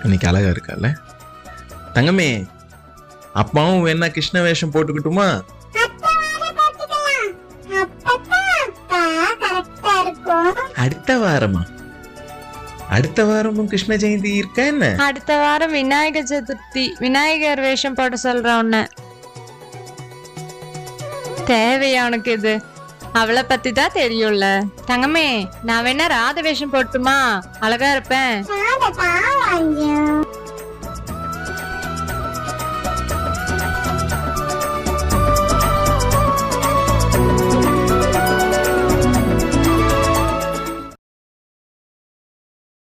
இன்னைக்கு அழகா இருக்கால தங்கமே. அப்பாவும் வேணா கிருஷ்ண வேஷம் போட்டுக்கிட்டுமா? அடுத்த வாரமா? அடுத்த வாரமும் கிருஷ்ண ஜெயந்தி இருக்கா என்ன? அடுத்த வாரம் விநாயகர் சதுர்த்தி. விநாயகர் வேஷம் போட சொல்றேன் உன்ன. தேவையா உனக்கு இது? அவளை பத்தி தான் தெரியும்ல. தங்கமே, நான் வேணா ராத வேஷம் போட்டுமா? அழகா இருப்பேன்.